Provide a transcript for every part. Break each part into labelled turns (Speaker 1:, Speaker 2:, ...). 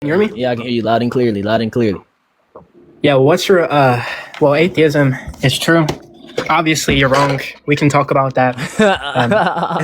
Speaker 1: Can you hear me?
Speaker 2: Yeah, I can hear you loud and clearly, loud and clearly.
Speaker 1: Yeah, well, what's your, well, atheism is true. Obviously, you're wrong. We can talk about that.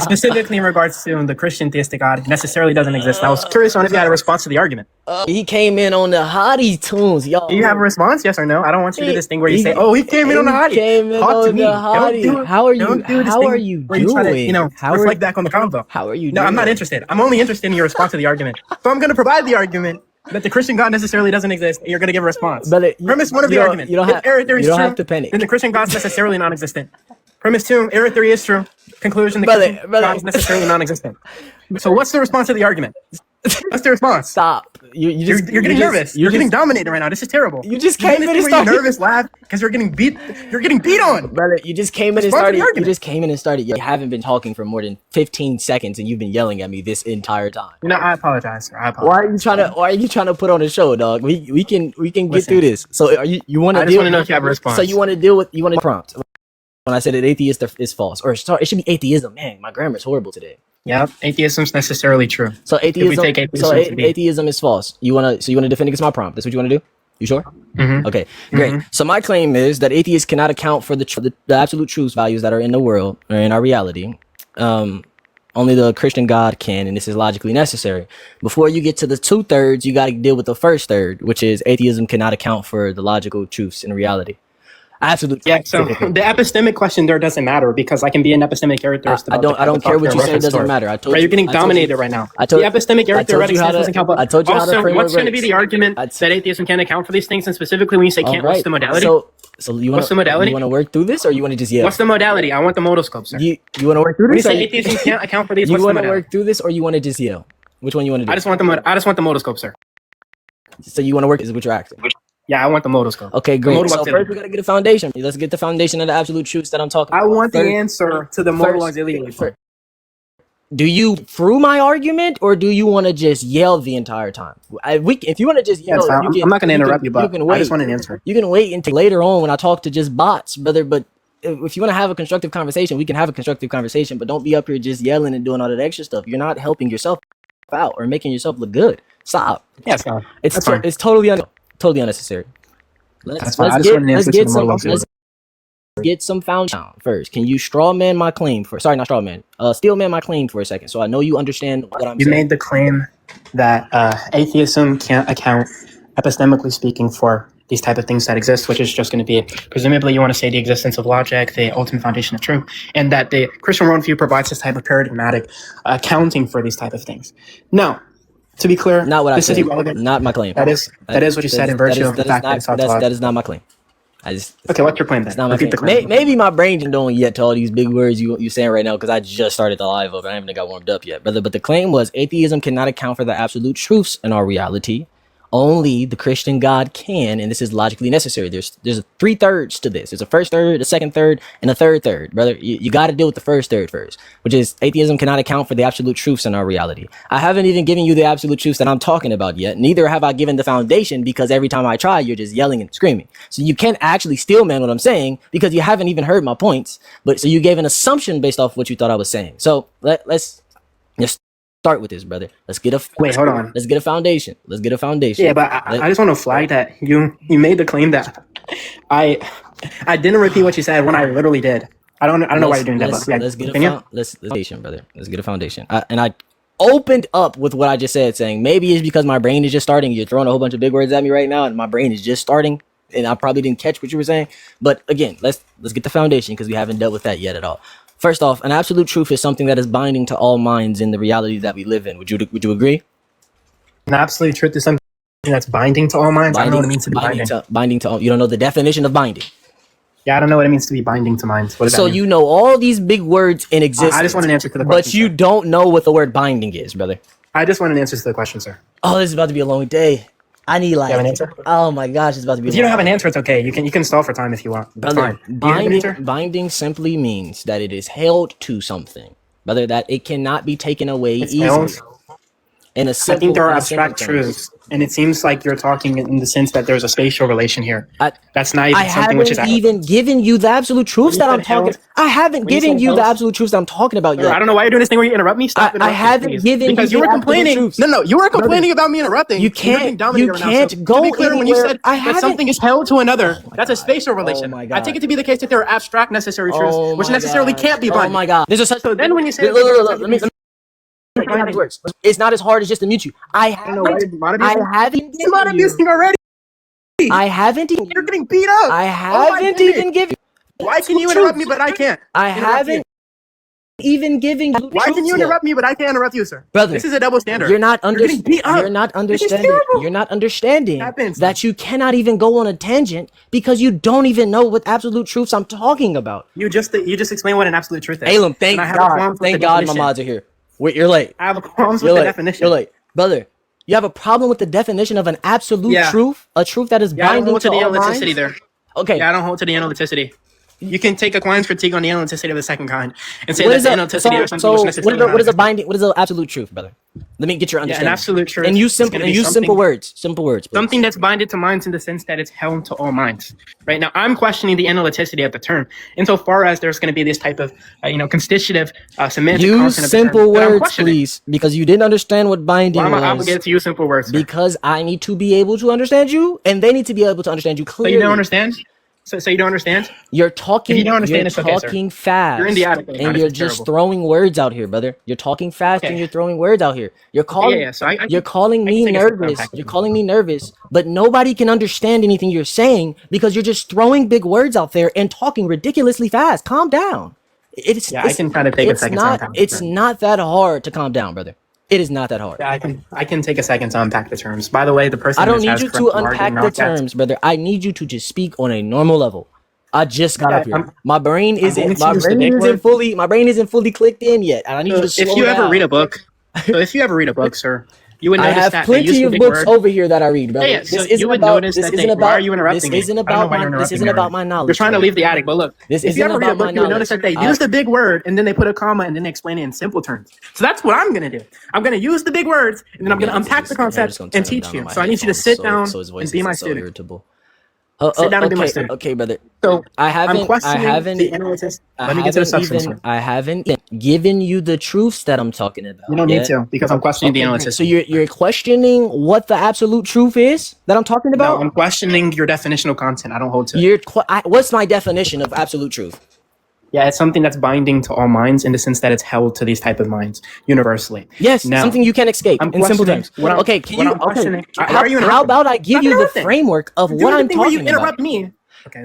Speaker 1: Specifically in regards to the Christian theistic God necessarily doesn't exist. I was curious on if you had a response to the argument.
Speaker 2: He came in on the hottie tunes, y'all.
Speaker 1: Do you have a response? Yes or no? I don't want you to do this thing where you say, "Oh, he came in on the hottie."
Speaker 2: Came in
Speaker 1: Talk
Speaker 2: on
Speaker 1: to me.
Speaker 2: the hottie.
Speaker 1: Don't do it.
Speaker 2: How are you?
Speaker 1: Don't do this
Speaker 2: How
Speaker 1: thing
Speaker 2: are you
Speaker 1: where you try to,
Speaker 2: doing?
Speaker 1: reflect back on the convo.
Speaker 2: How are you
Speaker 1: No,
Speaker 2: doing?
Speaker 1: I'm not interested. I'm only interested in your response to the argument. So I'm going to provide the argument that the Christian God necessarily doesn't exist. And you're going to give a response. Premise one of the argument.
Speaker 2: You don't
Speaker 1: If error theory is true,
Speaker 2: have to panic.
Speaker 1: then the Christian God is necessarily non-existent. Premise two, error theory is true. Conclusion, the Christian God is necessarily non-existent. So what's the response to the argument? What's the response?
Speaker 2: Stop.
Speaker 1: You're getting nervous. You're getting dominated right now. This is terrible.
Speaker 2: You just came in and started.
Speaker 1: You're nervous, laugh, because you're getting beat. You're getting beat on.
Speaker 2: Brother, you just came in and started. You just came in and started. You haven't been talking for more than 15 seconds, and you've been yelling at me this entire time.
Speaker 1: You know, I apologize, sir. I apologize.
Speaker 2: Why are you trying to put on a show, dog? We can get through this. So are you want to?
Speaker 1: I just want to know if you have a response.
Speaker 2: So you want to prompt. When I said that atheist is false, or sorry, it should be atheism. Man, my grammar is horrible today.
Speaker 1: Yep, atheism is necessarily true.
Speaker 2: So atheism.
Speaker 1: Atheism,
Speaker 2: atheism is false. You wanna defend against my prompt? That's what you want to do? You sure?
Speaker 1: Mm-hmm.
Speaker 2: Okay, great. Mm-hmm. So my claim is that atheists cannot account for the absolute truth values that are in the world or in our reality. Only the Christian God can, and this is logically necessary. Before you get to the 2/3, you got to deal with the first third, which is atheism cannot account for the logical truths in reality. Absolutely.
Speaker 1: Yeah. So the epistemic question there doesn't matter because I can be an epistemic error theorist.
Speaker 2: I don't care what you say. It doesn't matter. I told you.
Speaker 1: You're getting dominated right now. The epistemic error theoretic doesn't count.
Speaker 2: I told you how to frame
Speaker 1: what's going to be the argument that atheism can't account for these things? And specifically, when you say can't, what's the modality?
Speaker 2: So you want
Speaker 1: what's the modality?
Speaker 2: You want to work through this, or you want to just yell?
Speaker 1: What's the modality? I want the modoscope, sir.
Speaker 2: You want to work through this?
Speaker 1: When you say atheism can't account for these,
Speaker 2: you want to work through this, or you want to just yell? Which one you want to do?
Speaker 1: I just want the modoscope, sir.
Speaker 2: So you want to work? Is what you're asking?
Speaker 1: Yeah, I want the modoscope.
Speaker 2: Okay, great. So first we gotta get a foundation. Let's get the foundation of the absolute truths that I'm talking about.
Speaker 1: I want the answer to the modal auxiliary.
Speaker 2: Do you through my argument, or do you want to just yell the entire time? If you want to just yell,
Speaker 1: I'm not going to interrupt you, but I just want an answer.
Speaker 2: You can wait until later on when I talk to just bots, brother. But if you want to have a constructive conversation, we can have a constructive conversation. But don't be up here just yelling and doing all that extra stuff. You're not helping yourself out or making yourself look good. Stop.
Speaker 1: Yeah, it's
Speaker 2: totally unnecessary. Let's get some foundation first. Can you straw man my claim for? Sorry, not straw man. Steel man my claim for a second, so I know you understand what I'm saying.
Speaker 1: You made the claim that atheism can't account, epistemically speaking, for these type of things that exist, which is just going to be presumably you want to say the existence of logic, the ultimate foundation of truth, and that the Christian worldview provides this type of paradigmatic accounting for these type of things. No. To be clear,
Speaker 2: not what I said.
Speaker 1: Irrelevant.
Speaker 2: Not my claim.
Speaker 1: That is what you said in virtue of the fact that it's outside.
Speaker 2: That is not my claim.
Speaker 1: Okay, what's your claim then?
Speaker 2: It's not my claim. Maybe my brain didn't know yet to all these big words you're saying right now because I just started the live up and I haven't got warmed up yet, brother. But the claim was atheism cannot account for the absolute truths in our reality. Only the Christian God can, and this is logically necessary. There's 3/3 to this. There's a first third, a second third, and a third third, brother. You got to deal with the first third first, which is atheism cannot account for the absolute truths in our reality. I haven't even given you the absolute truths that I'm talking about yet. Neither have I given the foundation because every time I try, you're just yelling and screaming. So you can't actually steel man what I'm saying because you haven't even heard my points. But so you gave an assumption based off what you thought I was saying. So let's just start with this, brother. Let's get a
Speaker 1: hold on.
Speaker 2: Let's get a foundation.
Speaker 1: Yeah, but I just want to flag that you made the claim that I didn't repeat what you said when I literally did. I don't know why you're doing that.
Speaker 2: Let's get a foundation, brother. Let's get a foundation. And I opened up with what I just said, saying maybe it's because my brain is just starting. You're throwing a whole bunch of big words at me right now, and my brain is just starting, and I probably didn't catch what you were saying. But again, let's get the foundation because we haven't dealt with that yet at all. First off, an absolute truth is something that is binding to all minds in the reality that we live in. Would you agree?
Speaker 1: An absolute truth is something that's binding to all minds. I don't know what it means to be binding.
Speaker 2: Binding to all. You don't know the definition of binding.
Speaker 1: Yeah, I don't know what it means to be binding to minds. What does that mean?
Speaker 2: You know all these big words in existence.
Speaker 1: I just want an answer to the question.
Speaker 2: But you don't know what the word binding is, brother.
Speaker 1: I just want an answer to the question, sir.
Speaker 2: Oh, this is about to be a long day. I need like.
Speaker 1: You have an answer?
Speaker 2: Oh my gosh, it's about to be.
Speaker 1: If you don't have an answer, it's okay. You can stall for time if you want. That's fine.
Speaker 2: Binding simply means that it is held to something, brother. That it cannot be taken away easily. in a
Speaker 1: I
Speaker 2: simple.
Speaker 1: think there are
Speaker 2: in a simple
Speaker 1: abstract
Speaker 2: terms.
Speaker 1: truths, and it seems like you're talking in the sense that there's a spatial relation here. That's not
Speaker 2: I
Speaker 1: even something which is
Speaker 2: haven't even given you the absolute truths that I'm talking. I haven't
Speaker 1: when you
Speaker 2: given
Speaker 1: said
Speaker 2: you the
Speaker 1: health-
Speaker 2: absolute truths that I'm talking about
Speaker 1: Sir,
Speaker 2: yet.
Speaker 1: I don't know why you're doing this thing where you interrupt me. Stop
Speaker 2: I
Speaker 1: interrupting,
Speaker 2: haven't
Speaker 1: please.
Speaker 2: given
Speaker 1: because
Speaker 2: you
Speaker 1: you were
Speaker 2: the absolute
Speaker 1: complaining.
Speaker 2: truths.
Speaker 1: No, you were complaining about me interrupting.
Speaker 2: You
Speaker 1: You're being
Speaker 2: can't.
Speaker 1: dominated
Speaker 2: You
Speaker 1: right now.
Speaker 2: can't
Speaker 1: So,
Speaker 2: go
Speaker 1: to be clear, when you
Speaker 2: anywhere.
Speaker 1: said
Speaker 2: I
Speaker 1: that
Speaker 2: haven't.
Speaker 1: something is held to another,
Speaker 2: Oh my
Speaker 1: that's a
Speaker 2: God.
Speaker 1: spatial relation.
Speaker 2: Oh my
Speaker 1: I
Speaker 2: God.
Speaker 1: take it to be the case that there are abstract necessary truths,
Speaker 2: Oh
Speaker 1: which
Speaker 2: my
Speaker 1: necessarily
Speaker 2: God.
Speaker 1: can't be
Speaker 2: Oh
Speaker 1: binding.
Speaker 2: my God. There's a such.
Speaker 1: So then when you say,
Speaker 2: Look, let me how this works. It's not as hard as just to mute you. I haven't.
Speaker 1: You're not abusing already.
Speaker 2: I haven't.
Speaker 1: You're getting beat up.
Speaker 2: I haven't even given.
Speaker 1: Why can you interrupt me but I can't?
Speaker 2: I haven't even given you.
Speaker 1: Why can you interrupt me but I can't interrupt you, sir?
Speaker 2: Brother,
Speaker 1: this is a double standard.
Speaker 2: You're not
Speaker 1: getting beat up.
Speaker 2: You're not
Speaker 1: This is
Speaker 2: understanding.
Speaker 1: terrible.
Speaker 2: You're not understanding
Speaker 1: Happens.
Speaker 2: that you cannot even go on a tangent because you don't even know what absolute truths I'm talking about.
Speaker 1: You just explained what an absolute truth is.
Speaker 2: Alum, thank
Speaker 1: And I have a qualms
Speaker 2: God.
Speaker 1: with
Speaker 2: Thank
Speaker 1: the
Speaker 2: God my
Speaker 1: definition.
Speaker 2: mods are here. Wait, you're late.
Speaker 1: I have a qualms
Speaker 2: You're
Speaker 1: with the
Speaker 2: late.
Speaker 1: definition.
Speaker 2: You're late. Brother, you have a problem with the definition of an absolute truth? A truth that is
Speaker 1: Yeah, I don't
Speaker 2: binding
Speaker 1: hold to
Speaker 2: to
Speaker 1: the
Speaker 2: all
Speaker 1: analyticity
Speaker 2: minds?
Speaker 1: there.
Speaker 2: Okay.
Speaker 1: Yeah, I don't hold to the analyticity. You can take Aquinas' critique on the analyticity of the second kind and say
Speaker 2: What
Speaker 1: that
Speaker 2: is
Speaker 1: the
Speaker 2: a,
Speaker 1: analyticity of something
Speaker 2: so
Speaker 1: which
Speaker 2: what
Speaker 1: necessarily
Speaker 2: is, what is a binding? What is an absolute truth, brother? Let me get your
Speaker 1: Yeah,
Speaker 2: understanding.
Speaker 1: an absolute truth.
Speaker 2: And use
Speaker 1: is
Speaker 2: simple
Speaker 1: gonna be
Speaker 2: simple
Speaker 1: something-
Speaker 2: words. Simple words. Please.
Speaker 1: Something that's binded to minds in the sense that it's held to all minds. Right now, I'm questioning the analyticity of the term, insofar as there's going to be this type of, constitutive, semantic
Speaker 2: Use
Speaker 1: content of the
Speaker 2: simple
Speaker 1: term that I'm
Speaker 2: words,
Speaker 1: questioning.
Speaker 2: please, because you didn't understand what binding
Speaker 1: Why am I
Speaker 2: was.
Speaker 1: obligated to use simple words? Sir?
Speaker 2: Because I need to be able to understand you, and they need to be able to understand you
Speaker 1: So
Speaker 2: clearly.
Speaker 1: you don't understand? So you don't understand?
Speaker 2: You're talking.
Speaker 1: If you don't understand,
Speaker 2: you're
Speaker 1: it's okay, sir.
Speaker 2: talking fast.
Speaker 1: You're in the attic right now.
Speaker 2: and
Speaker 1: This
Speaker 2: you're
Speaker 1: is
Speaker 2: just
Speaker 1: terrible.
Speaker 2: throwing words out here, brother. You're talking fast
Speaker 1: Okay.
Speaker 2: and you're throwing words out here. You're calling.
Speaker 1: yeah. So I
Speaker 2: you're calling
Speaker 1: I
Speaker 2: me
Speaker 1: can take a step
Speaker 2: nervous.
Speaker 1: back.
Speaker 2: You're calling me nervous, but nobody can understand anything you're saying because you're just throwing big words out there and talking ridiculously fast. Calm down.
Speaker 1: I can try to take a
Speaker 2: it's
Speaker 1: second
Speaker 2: not.
Speaker 1: to unpack
Speaker 2: It's
Speaker 1: the term.
Speaker 2: not that hard to calm down, brother. It is not that hard.
Speaker 1: Yeah, I can take a second to unpack the terms. By the way, the person
Speaker 2: I don't
Speaker 1: that
Speaker 2: need
Speaker 1: has
Speaker 2: you to
Speaker 1: correct margin,
Speaker 2: unpack the
Speaker 1: not that-
Speaker 2: terms, brother. I need you to just speak on a normal level. I just got
Speaker 1: Yeah,
Speaker 2: up here.
Speaker 1: I'm-
Speaker 2: My brain isn't.
Speaker 1: going to
Speaker 2: My
Speaker 1: use the
Speaker 2: brain
Speaker 1: big
Speaker 2: isn't
Speaker 1: word.
Speaker 2: fully. My brain isn't fully clicked in yet. And I need you to slow
Speaker 1: if you ever
Speaker 2: down.
Speaker 1: read a book, sir, you would
Speaker 2: I
Speaker 1: notice
Speaker 2: have
Speaker 1: that they use
Speaker 2: plenty
Speaker 1: the
Speaker 2: of
Speaker 1: big
Speaker 2: books
Speaker 1: word.
Speaker 2: over here that I read, brother.
Speaker 1: Yeah,
Speaker 2: This
Speaker 1: so
Speaker 2: isn't
Speaker 1: you would
Speaker 2: about.
Speaker 1: notice
Speaker 2: This
Speaker 1: that
Speaker 2: isn't
Speaker 1: they-
Speaker 2: about.
Speaker 1: why are you interrupting
Speaker 2: This
Speaker 1: me?
Speaker 2: isn't
Speaker 1: I don't know
Speaker 2: about
Speaker 1: why
Speaker 2: my.
Speaker 1: you're
Speaker 2: This
Speaker 1: interrupting
Speaker 2: isn't
Speaker 1: me
Speaker 2: about
Speaker 1: already.
Speaker 2: my knowledge.
Speaker 1: You're trying to leave the attic, but look,
Speaker 2: This
Speaker 1: if you
Speaker 2: isn't
Speaker 1: ever read a
Speaker 2: about my
Speaker 1: book, you would notice
Speaker 2: knowledge.
Speaker 1: that they use the big word and then they put a comma and then they explain it in simple terms. So that's what I'm gonna do. I'm gonna use the big words and then I'm gonna unpack the concept and teach you. So I need you to sit down and be my student.
Speaker 2: Irritable.
Speaker 1: Sit down and be my
Speaker 2: Okay,
Speaker 1: student.
Speaker 2: okay, brother.
Speaker 1: So
Speaker 2: I haven't.
Speaker 1: I'm questioning
Speaker 2: I haven't.
Speaker 1: the analysis.
Speaker 2: I
Speaker 1: Let me get to the
Speaker 2: haven't
Speaker 1: substance.
Speaker 2: even. I haven't given you the truths that I'm talking about.
Speaker 1: You don't need
Speaker 2: yet.
Speaker 1: to because I'm questioning the
Speaker 2: Okay,
Speaker 1: analysis.
Speaker 2: so you're questioning what the absolute truth is that I'm talking
Speaker 1: No,
Speaker 2: about?
Speaker 1: I'm questioning your definitional content. I don't hold to it.
Speaker 2: What's my definition of absolute truth?
Speaker 1: Yeah, it's something that's binding to all minds in the sense that it's held to these type of minds universally.
Speaker 2: Yes,
Speaker 1: Now,
Speaker 2: something you can escape
Speaker 1: I'm
Speaker 2: in simple
Speaker 1: questioning
Speaker 2: terms.
Speaker 1: what I'm-
Speaker 2: Okay, can
Speaker 1: what
Speaker 2: you?
Speaker 1: I'm questioning-
Speaker 2: Okay,
Speaker 1: why are you
Speaker 2: how
Speaker 1: interrupting
Speaker 2: about I give
Speaker 1: Stop
Speaker 2: you the
Speaker 1: interrupting.
Speaker 2: framework of
Speaker 1: You're
Speaker 2: what
Speaker 1: doing the
Speaker 2: I'm
Speaker 1: thing where you
Speaker 2: talking
Speaker 1: interrupt
Speaker 2: about?
Speaker 1: me. Okay.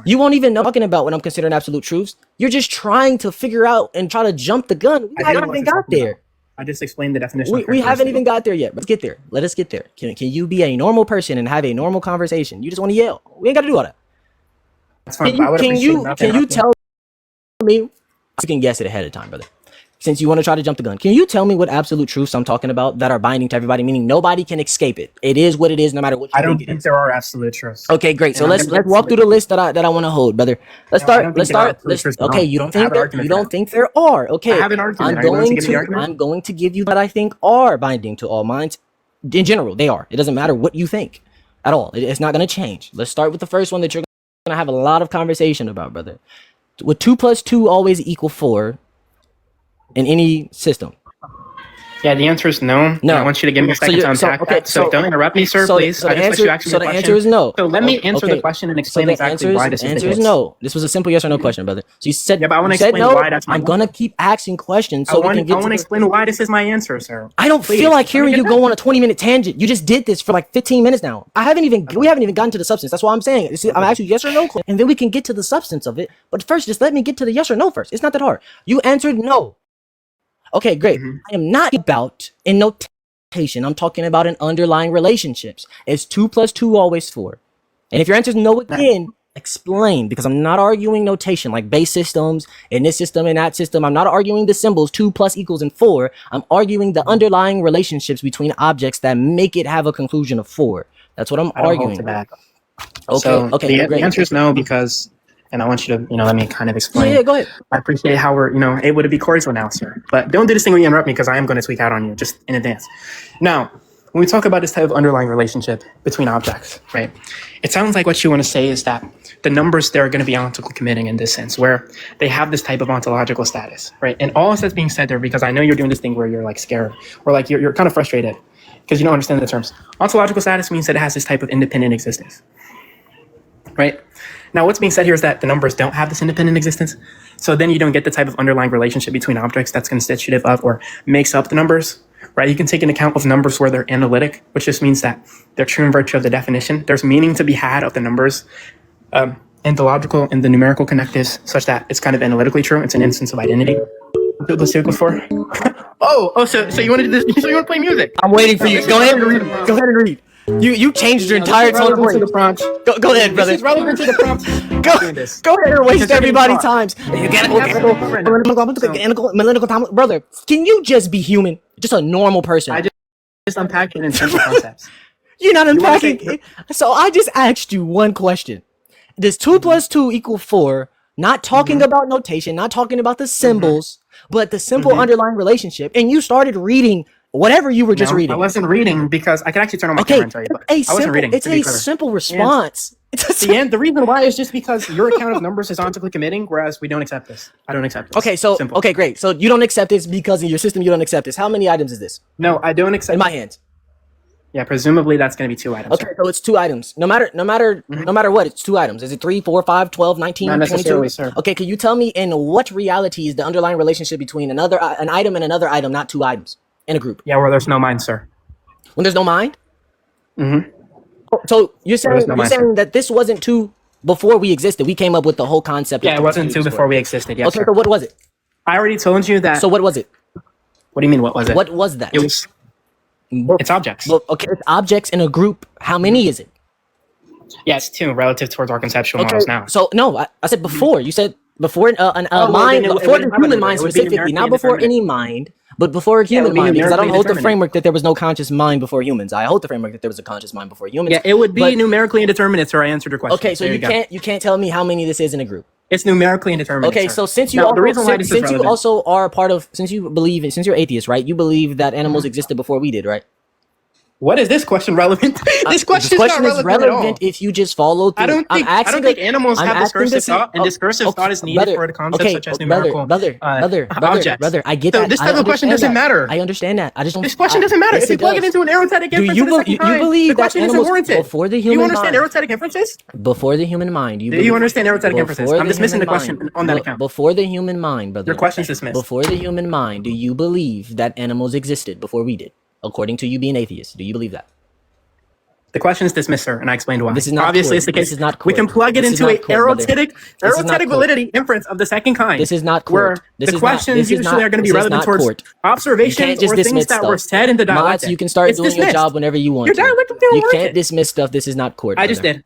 Speaker 2: You won't even know what I'm talking about when I'm considering absolute truths. You're just trying to figure out and try to jump the gun. We
Speaker 1: I
Speaker 2: haven't
Speaker 1: know what
Speaker 2: even
Speaker 1: you're
Speaker 2: got
Speaker 1: talking
Speaker 2: there.
Speaker 1: about. I just explained the definition.
Speaker 2: We
Speaker 1: of
Speaker 2: haven't
Speaker 1: characteristic.
Speaker 2: even got there yet. Let's get there. Let us get there. Can you be a normal person and have a normal conversation? You just want to yell. We ain't got to do all that.
Speaker 1: That's fine, but I would appreciate not
Speaker 2: Can you
Speaker 1: interrupting.
Speaker 2: tell me? You can guess it ahead of time, brother. Since you want to try to jump the gun, can you tell me what absolute truths I'm talking about that are binding to everybody, meaning nobody can escape it? It is what it is, no matter what you
Speaker 1: I don't
Speaker 2: think it
Speaker 1: think
Speaker 2: is.
Speaker 1: there are absolute truths.
Speaker 2: Okay, great. So
Speaker 1: And I'm
Speaker 2: let's
Speaker 1: gonna-
Speaker 2: walk through the list that I want to hold, brother. Let's
Speaker 1: No, I don't think there are
Speaker 2: start.
Speaker 1: absolute truths at
Speaker 2: Okay,
Speaker 1: all.
Speaker 2: you don't
Speaker 1: I
Speaker 2: think
Speaker 1: have an
Speaker 2: there?
Speaker 1: argument
Speaker 2: You
Speaker 1: for
Speaker 2: don't
Speaker 1: that.
Speaker 2: think there are? Okay,
Speaker 1: I have an argument.
Speaker 2: I'm
Speaker 1: Are you willing to
Speaker 2: going
Speaker 1: give me the
Speaker 2: to
Speaker 1: argument?
Speaker 2: I'm going to give you that I think are binding to all minds. In general, they are. It doesn't matter what you think at all. It's not going to change. Let's start with the first one that you're going to have a lot of conversation about, brother. Would 2 + 2 always equal 4 in any system?
Speaker 1: Yeah, the answer is no.
Speaker 2: No.
Speaker 1: And I want you to give me a second to unpack that. So don't interrupt me, sir, please.
Speaker 2: So
Speaker 1: I
Speaker 2: the
Speaker 1: just
Speaker 2: answer,
Speaker 1: let you ask me
Speaker 2: so
Speaker 1: the
Speaker 2: the
Speaker 1: question.
Speaker 2: answer is no.
Speaker 1: So let me answer
Speaker 2: Okay.
Speaker 1: the question and
Speaker 2: So
Speaker 1: explain
Speaker 2: the
Speaker 1: exactly why this is the
Speaker 2: answer is
Speaker 1: case.
Speaker 2: no. This was a simple yes or no question, brother. So you said,
Speaker 1: Yeah, but I wanna
Speaker 2: you said
Speaker 1: explain
Speaker 2: no.
Speaker 1: why that's my
Speaker 2: I'm gonna keep asking questions so we can
Speaker 1: I
Speaker 2: get
Speaker 1: want
Speaker 2: to
Speaker 1: to explain why this is my answer, sir.
Speaker 2: I don't
Speaker 1: Please,
Speaker 2: feel like
Speaker 1: let me
Speaker 2: hearing
Speaker 1: get
Speaker 2: you
Speaker 1: back.
Speaker 2: go on a 20-minute tangent. You just did this for like 15 minutes now. We haven't even gotten to the substance. That's why I'm saying it. I'm asking you yes or no, and then we can get to the substance of it. But first, just let me get to the yes or no first. It's not that hard. You answered no. Okay, great. I am not about in notation. I'm talking about in underlying relationships. Is 2 + 2 always 4? And if your answer is no again, explain, because I'm not arguing notation like base systems in this system and that system. I'm not arguing the symbols 2 + = 4. I'm arguing the underlying relationships between objects that make it have a conclusion of 4. That's what I'm
Speaker 1: I don't hold
Speaker 2: arguing.
Speaker 1: to that.
Speaker 2: Okay,
Speaker 1: So
Speaker 2: okay,
Speaker 1: the
Speaker 2: great.
Speaker 1: answer is no because and I want you to, let me kind of explain.
Speaker 2: Yeah, go ahead.
Speaker 1: I appreciate how we're, able to be cordial now, sir. But don't do this thing where you interrupt me, because I am going to tweak out on you just in advance. Now, when we talk about this type of underlying relationship between objects, right? It sounds like what you want to say is that the numbers, they're going to be ontologically committing in this sense, where they have this type of ontological status, right? And all that's being said there, because I know you're doing this thing where you're like scared, or like you're kind of frustrated because you don't understand the terms. Ontological status means that it has this type of independent existence, right? Now, what's being said here is that the numbers don't have this independent existence. So then you don't get the type of underlying relationship between objects that's constitutive of or makes up the numbers, right? You can take into account of numbers where they're analytic, which just means that they're true in virtue of the definition. There's meaning to be had of the numbers and the logical and the numerical connectives such that it's kind of analytically true. It's an instance of identity. What the circle for? So you want to do this? So you want to play music?
Speaker 2: I'm waiting for you. Go ahead and read. Go ahead and read. You changed your entire tone of voice. Go ahead, brother.
Speaker 1: This is relevant to the prompt.
Speaker 2: Go ahead and waste everybody's time. Brother, can you just be human? Just a normal person.
Speaker 1: I just unpacked it in simple concepts.
Speaker 2: You're not unpacking it. So I just asked you one question. Does 2 plus 2 equal 4? Not talking about notation, not talking about the symbols, but the simple underlying relationship. And you started reading whatever you were just reading.
Speaker 1: I wasn't reading because I could actually turn on my camera and tell you, but I wasn't reading.
Speaker 2: It's a simple response.
Speaker 1: The reason why is just because your account of numbers is ontologically committing, whereas we don't accept this. I don't accept this.
Speaker 2: Okay, great. So you don't accept this because in your system you don't accept this. How many items is this?
Speaker 1: No, I don't accept.
Speaker 2: In my hands.
Speaker 1: Yeah, presumably that's going to be 2 items.
Speaker 2: Okay, so it's 2 items. No matter what, it's 2 items. Is it 3, 4, 5, 12, 19,
Speaker 1: Not necessarily,
Speaker 2: 22?
Speaker 1: Sir.
Speaker 2: Okay, can you tell me in what reality is the underlying relationship between an item and another item, not 2 items in a group?
Speaker 1: Yeah, where there's no mind, sir.
Speaker 2: When there's no mind?
Speaker 1: Mm-hmm.
Speaker 2: So you're saying that this wasn't 2 before we existed. We came up with the whole concept.
Speaker 1: Yeah, it wasn't 2 before we existed. Yes,
Speaker 2: okay,
Speaker 1: sir.
Speaker 2: so what was it?
Speaker 1: I already told you that.
Speaker 2: So what was it?
Speaker 1: What do you mean, what was it?
Speaker 2: What was that?
Speaker 1: It was. It's objects.
Speaker 2: Well, okay, it's objects in a group. How many is it?
Speaker 1: Yeah, it's 2 relative towards our conceptual models now.
Speaker 2: So no, I said before. You said before mind, before the human mind specifically, not before any mind, but before human mind. Because I don't hold the framework that there was no conscious mind before humans. I hold the framework that there was a conscious mind before humans.
Speaker 1: Yeah, it would be numerically indeterminate, sir. I answered your question.
Speaker 2: Okay, so you can't tell me how many this is in a group.
Speaker 1: It's numerically indeterminate.
Speaker 2: Okay,
Speaker 1: sir.
Speaker 2: so since you also are a part of, since you're atheist, right? You believe that animals existed before we did, right?
Speaker 1: What is this question relevant? This question is relevant
Speaker 2: if you just follow through.
Speaker 1: I don't think animals have discursive thought, and discursive thought is needed for the concept such as numerical objects.
Speaker 2: Brother, I get
Speaker 1: so
Speaker 2: that.
Speaker 1: This type of question doesn't matter.
Speaker 2: I understand that. I just don't.
Speaker 1: This question doesn't matter. If you plug it into an aerostatic inference,
Speaker 2: you believe that animals before the human mind?
Speaker 1: Do you understand aerostatic inferences?
Speaker 2: Before the human mind,
Speaker 1: do you understand aerostatic inferences? I'm dismissing the question on that account.
Speaker 2: Before the human mind, brother.
Speaker 1: Your question is dismissed.
Speaker 2: Before the human mind, do you believe that animals existed before we did? According to you being atheist, do you believe that?
Speaker 1: The question is dismissed, sir, and I explained why.
Speaker 2: This is not
Speaker 1: obviously it's the case.
Speaker 2: This is not court.
Speaker 1: We can plug it into a aerostatic validity inference of the second kind.
Speaker 2: This is not court.
Speaker 1: Where the questions usually are going to be relevant towards observations or things that were said in the dialectic.
Speaker 2: You can start doing your job whenever you want. You can't dismiss stuff. This is not court.
Speaker 1: I just did,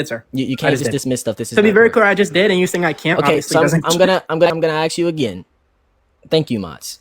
Speaker 1: sir.
Speaker 2: You can't just dismiss stuff. This is.
Speaker 1: To be very clear, I just did, and you saying I can't.
Speaker 2: Okay, so I'm gonna ask you again. Thank you, Mods.